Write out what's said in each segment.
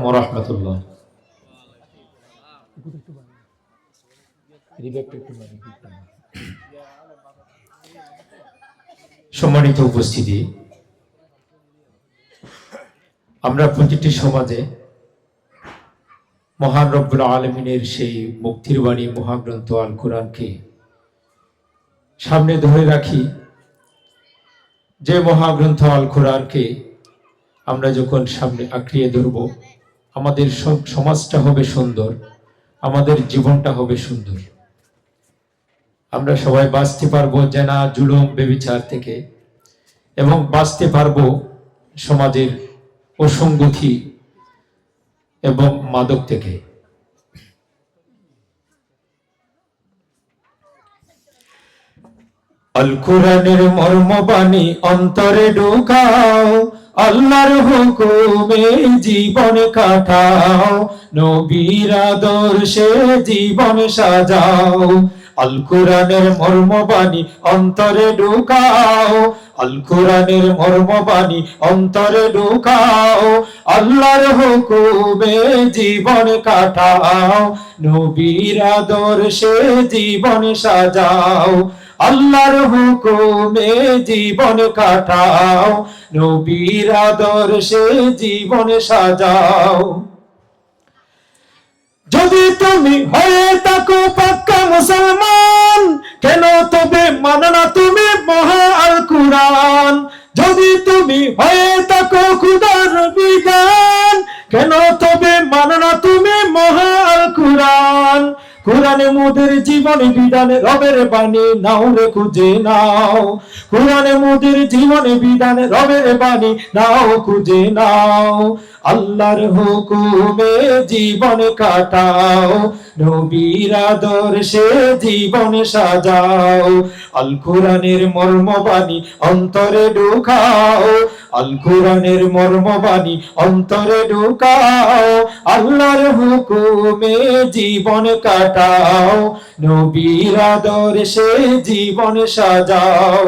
ওয়া রাহমাতুল্লাহ। সম্মানিত উপস্থিতি, আমরা প্রতিটি সমাজে মহান রব্বুল আলামিনের সেই মুক্তির বাণী মহাগ্রন্থ আল কোরআনকে সামনে ধরে রাখি। যে মহাগ্রন্থ আল কোরআনকে আমরা যখন সামনে আঁকড়িয়ে ধরব, আমাদের সমাজটা হবে সুন্দর, আমাদের জীবনটা হবে সুন্দর। আমরা সবাই বাঁচতে পারবো জেনা জুলুম ব্যভিচার থেকে, এবং বাঁচতে পারবো সমাজের অসঙ্গতি এবং মাদক থেকে। আল কোরআনের মর্মবাণী অন্তরে ঢোকাও, আল্লাহর হুকুমে জীবন কাটাও, নবীর আদর্শে জীবন সাজাও। আল কোরআনের মর্মবাণী অন্তরে ঢোকাও, আল কোরআনের মর্মবাণী অন্তরে ঢোকাও, আল্লাহর হুকুমে জীবন কাটাও, নবীর আদর্শে জীবন সাজাও। আল্লাহর হুকুমে জীবন কাটাও, নবীর আদর্শে জীবন সাজাও। যদি তুমি হয়ে থাকো পাক্কা মুসলমান, কেন তবে মানো না তুমি মহা আল কোরআন? যদি তুমি হয়ে থাকো খুদার বিধান, কেন তবে মানো না তুমি মহা আল কোরআন? কোরআনে মোদের জীবন বিধান রবের বাণী নাও রে খুঁজে নাও, কোরআনে মোদের জীবন বিধান রবের বাণী নাও খুঁজে নাও। আল্লাহর হুকুমে জীবন কাটাও, নবীর আদর্শে জীবন সাজাও। আল কোরআনের মর্মবাণী অন্তরে ঢোকাও, আল কোরআনের মর্মবাণী অন্তরে ঢোকাও, আল্লাহর হুকুমে জীবন কাটাও, নবীর আদর্শে জীবন সাজাও।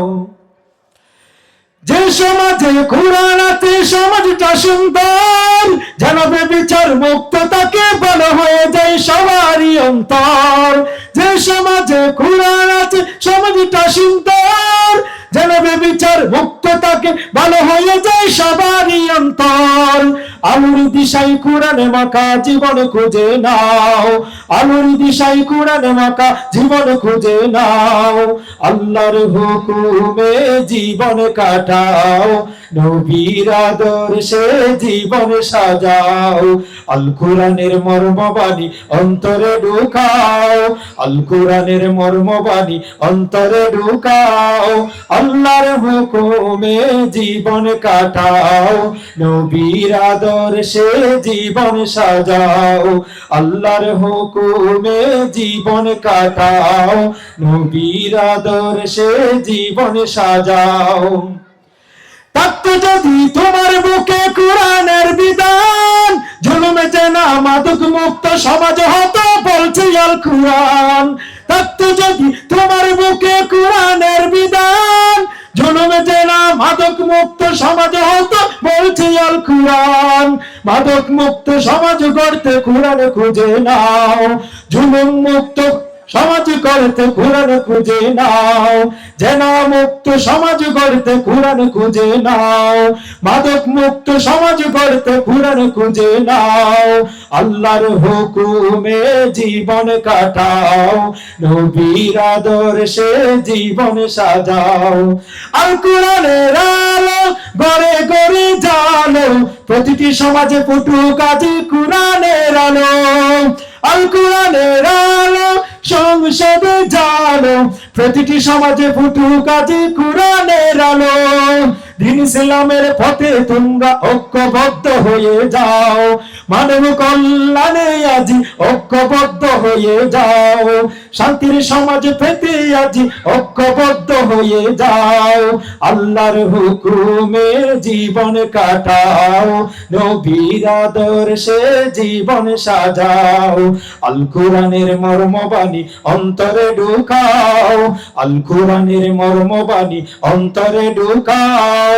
যে সমাজে কোরআন আছে সমাজটা সুন্দর, যেন বিচার মুক্ত তাকে ভালো হয়ে যায় সবারই অন্তর। যে সমাজে কোরআন আছে সমাজটা সুন্দর, যেন বিচার মুক্ত তাকে ভালো হয়ে যায় সবারই অন্তর। আলোর দিশায় কোরআনে মাখা জীবন খুঁজে নাও, আলোর দিশায় কোরআনে মাখা জীবন খুঁজে নাও। আল্লাহর হুকুমে জীবন কাটাও, নবীর আদর্শে জীবন সাজাও। আল কোরআনের মর্মবাণী অন্তরে ঢোকাও, আল কোরআনের মর্মবাণী অন্তরে ঢোকাও, আল্লাহর হুকুমে জীবন কাটাও, নবীর আদর্শে জীবন সাজাও। আল্লাহর হুকুমে জীবন কাটাও, নবীর আদর্শে জীবন সাজাও। থাকতো যদি তোমার বুকে কোরআনের বিধান, জুলুমে জেনা মাদক মুক্ত সমাজ হতো বলছে আল কোরআন। থাকতো যদি তোমার বুকে কোরআনের বিধান, জুলুমে জেনা মাদক মুক্ত সমাজ হতো বলছে আল কোরআন। মাদক মুক্ত সমাজ গড়তে কোরআন খুঁজে নাও, জুলুম মুক্ত সমাজ গড়তে কোরআন খুঁজে নাও। জেনা মুক্ত সমাজ গড়তে কোরআন খুঁজে নাও, মাদক মুক্ত সমাজ গড়তে কোরআন খুঁজে নাও। আল্লাহর হুকুমে জীবন কাটাও, নবীর আদর্শে জীবন সাজাও। আল কোরআনের আলো ঘরে ঘরে জালো, প্রতিটি সমাজে ফুটুক আজি কোরআনের আলো। আল কোরআনের আলো সংসদে জালো, প্রতিটি সমাজে ফুটুক আজি কোরআনের আলো। দিন ইসলামের পথে তোমরা ঐক্যবদ্ধ হয়ে যাও, মানব কল্যাণে আজি ঐক্যবদ্ধ হয়ে যাও। শান্তির সমাজ পেতে আজি ঐক্যবদ্ধ হয়ে যাও। আল্লাহর হুকুমে জীবন কাটাও, নবীর আদর্শে জীবন সাজাও। আল কোরআনের মর্মবাণী অন্তরে ঢোকাও, আল কোরআনের মর্মবাণী অন্তরে ঢোকাও,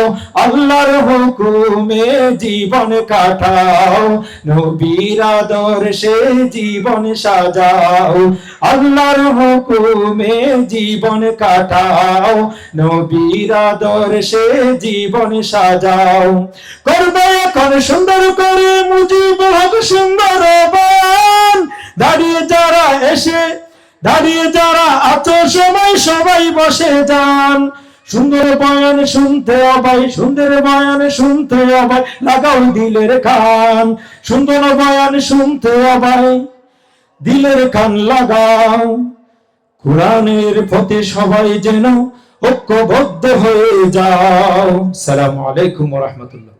আল্লাহর হুকুমে জীবন কাটাও, নবীর আদর্শে জীবন সাজাও। আল্লাহর হুকুমে জীবন কাটাও, নবীর আদর্শে জীবন সাজাও। করবে এখন সুন্দর করে মুজিব হক সুন্দর বয়ান, দাঁড়িয়ে যারা আছো সবাই সবাই বসে যান। সুন্দর বয়ান শুনতে অবাই, সুন্দর বয়ান শুনতে অবাই, লাগাও দিলের কান। সুন্দর বয়ান শুনতে অবাই, দিলের কান লাগাও। কোরআনের পথে সবাই যেন ঐক্যবদ্ধ হয়ে যাও। সালামু আলাইকুম ওয়া রাহমাতুল্লাহ।